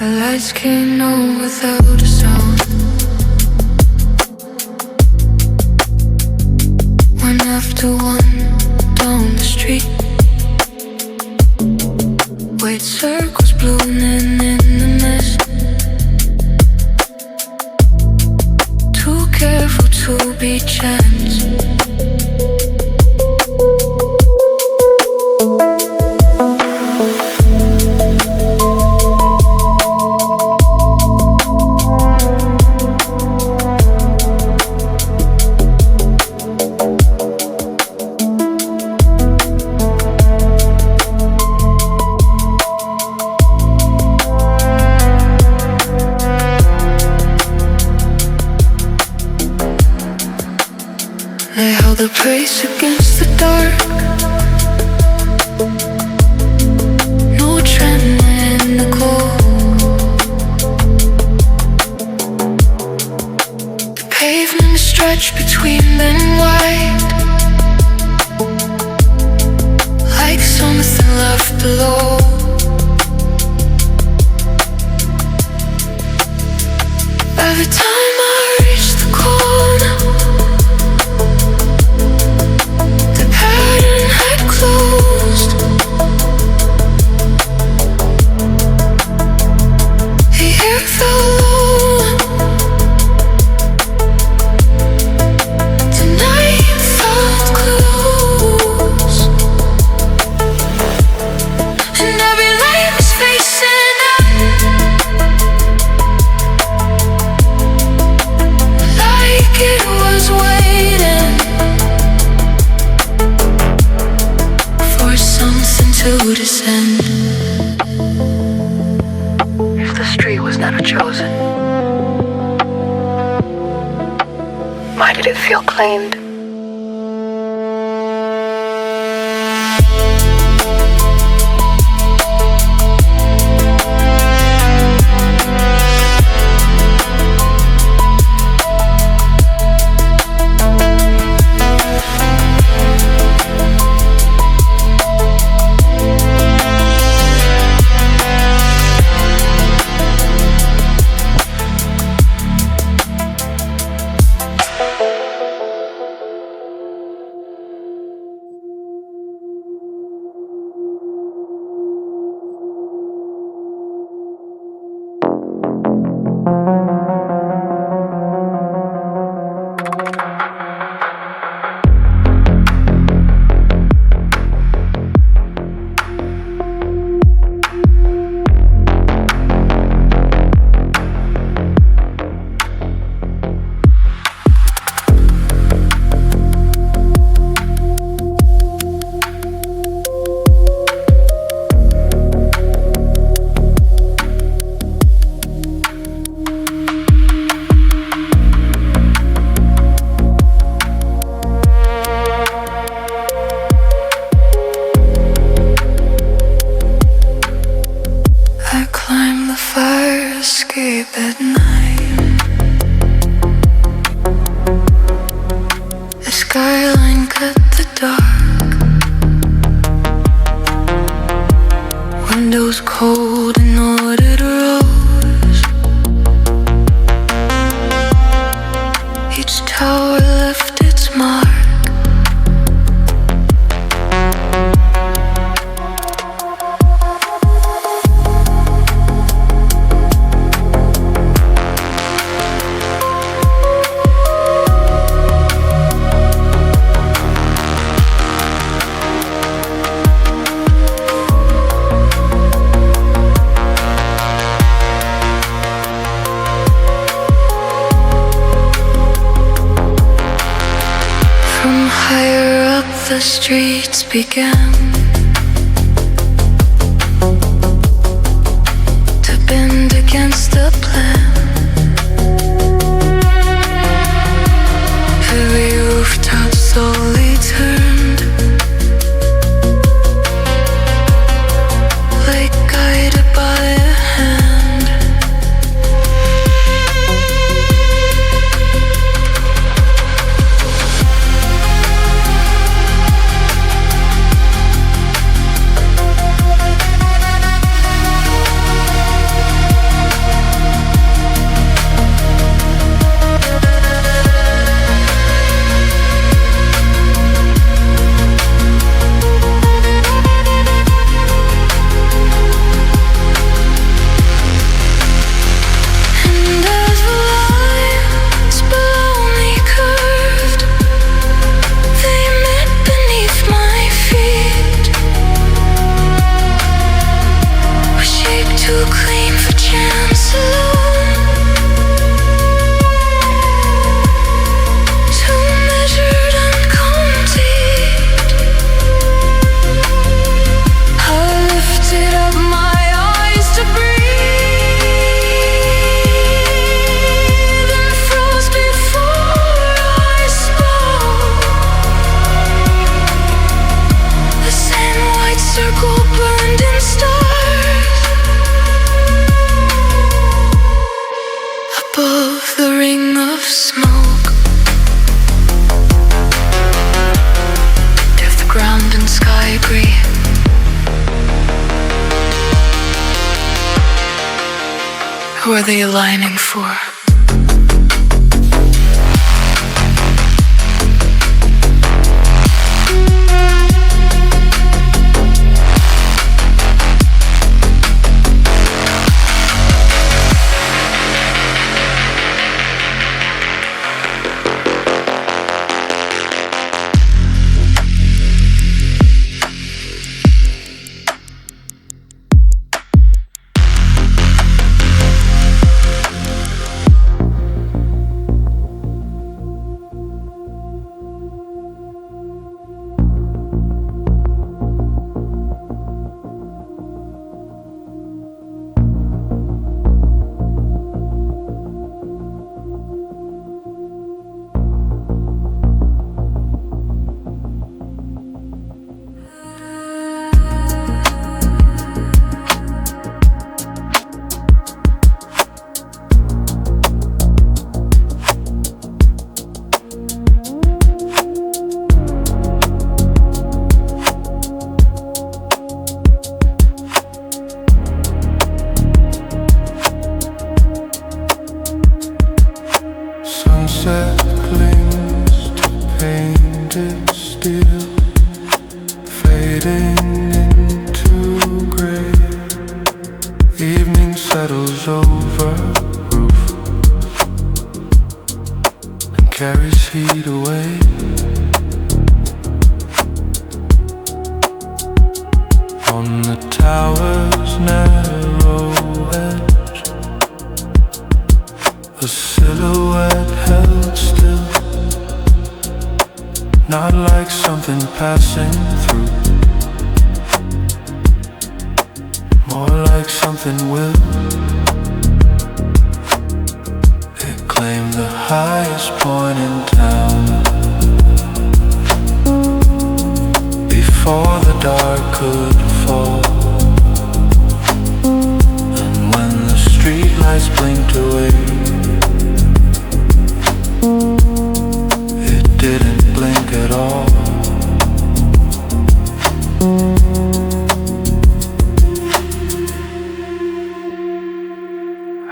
The lights came on without a sound. One after one down the street. White circles blooming in the mist. Too careful to be chance. They held their praise against the dark. No trend in the cold. The pavement is stretched between men wide, like something left below. By the time I reached the corner, closed. The air felt low. The night felt close, and every light was facing up, like it was waiting something to descend. If the street was never chosen, why did it feel claimed? At night, the skyline cut the dark. Windows cold and ordered rose. Each tower left its mark. The streets began to bend against the plan. Every rooftop slowly turned, like guided by a hand. Who are they aligning for?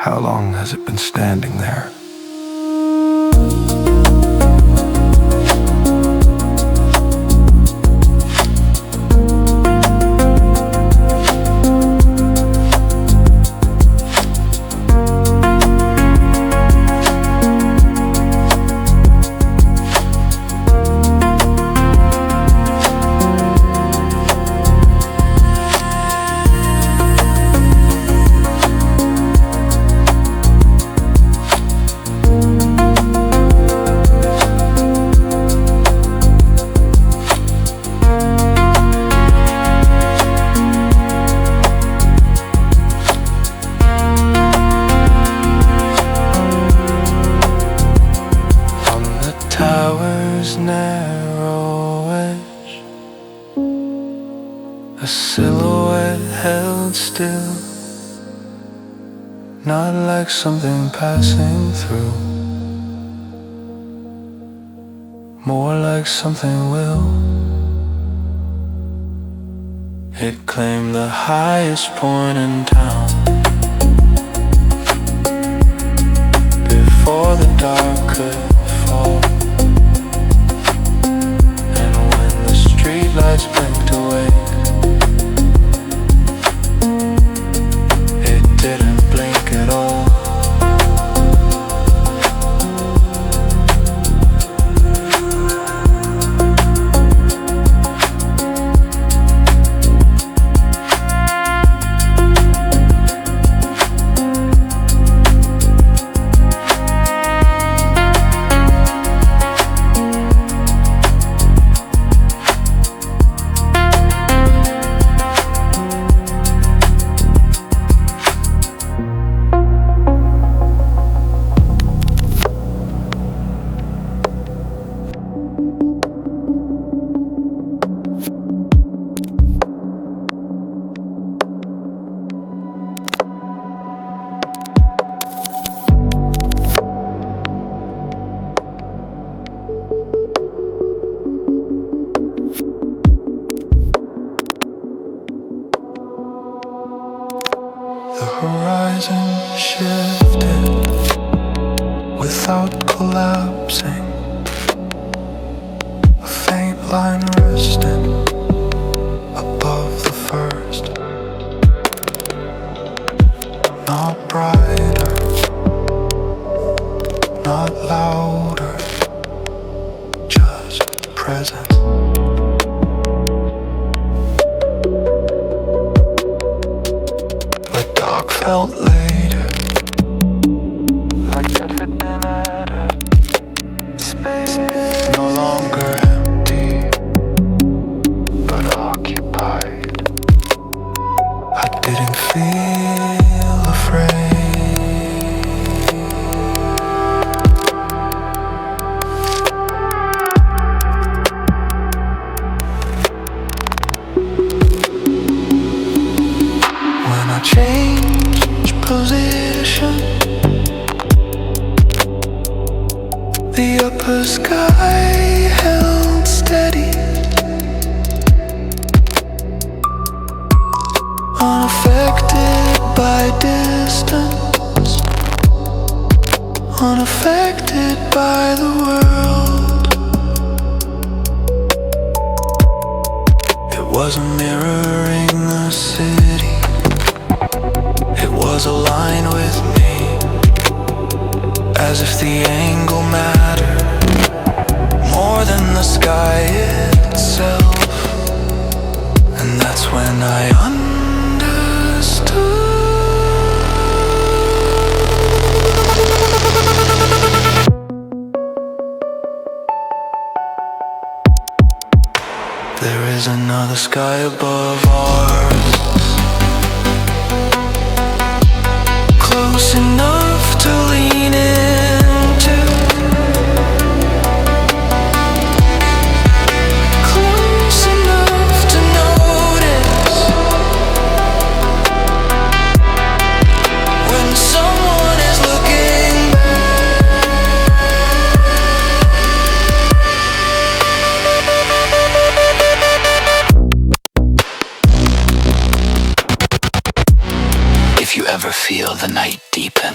How long has it been standing there? Something passing through, more like something will. It claimed the highest point in town before the dark could fall. And when the streetlights blinked away, it didn't blink at all. horizon shifted without collapsing. A faint line resting above the first. Not brighter, not louder, just presence. But dark felt later, like it had been added. Space no longer empty, but occupied. I didn't feel afraid. When I changed position, the upper sky held steady, unaffected by distance, unaffected by the world. It wasn't mirroring the city, it was aligned with me, as if the angle mattered more than the sky itself. And that's when I understood. There is another sky above ours, close enough to lean into, close enough to notice when someone is looking back. If you ever feel the night deepen,